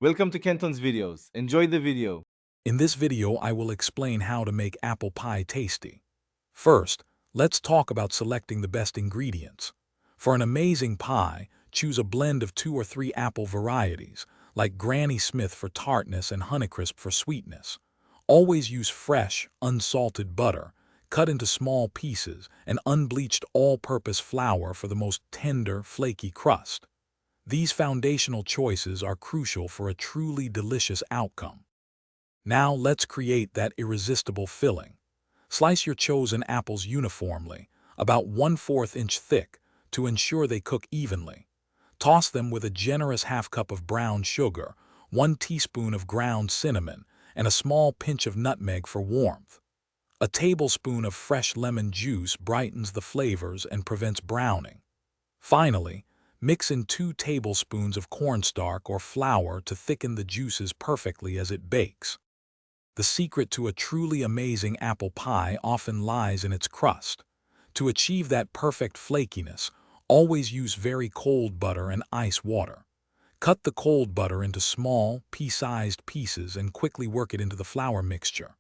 Welcome to Kenton's videos. Enjoy the video. In this video, I will explain how to make apple pie tasty. First, let's talk about selecting the best ingredients. For an amazing pie, choose a blend of 2 or 3 apple varieties, like Granny Smith for tartness and Honeycrisp for sweetness. Always use fresh, unsalted butter, cut into small pieces, and unbleached all-purpose flour for the most tender, flaky crust. These foundational choices are crucial for a truly delicious outcome. Now let's create that irresistible filling. Slice your chosen apples uniformly, about 1/4 inch thick, to ensure they cook evenly. Toss them with a generous half cup of brown sugar, 1 teaspoon of ground cinnamon, and a small pinch of nutmeg for warmth. A tablespoon of fresh lemon juice brightens the flavors and prevents browning. Finally, mix in 2 tablespoons of cornstarch or flour to thicken the juices perfectly as it bakes. The secret to a truly amazing apple pie often lies in its crust. To achieve that perfect flakiness, always use very cold butter and ice water. Cut the cold butter into small, pea-sized pieces and quickly work it into the flour mixture.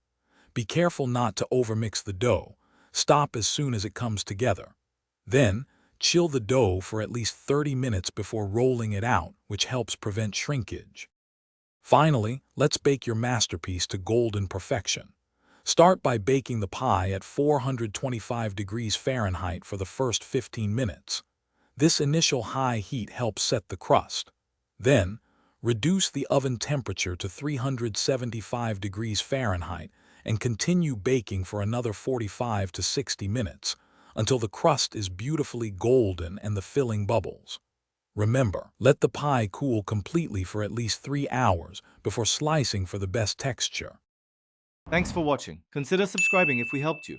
Be careful not to overmix the dough. Stop as soon as it comes together. Then, chill the dough for at least 30 minutes before rolling it out, which helps prevent shrinkage. Finally, let's bake your masterpiece to golden perfection. Start by baking the pie at 425 degrees Fahrenheit for the first 15 minutes. This initial high heat helps set the crust. Then, reduce the oven temperature to 375 degrees Fahrenheit and continue baking for another 45 to 60 minutes until the crust is beautifully golden and the filling bubbles. Remember, let the pie cool completely for at least 3 hours before slicing for the best texture. Thanks for watching. Consider subscribing if we helped you.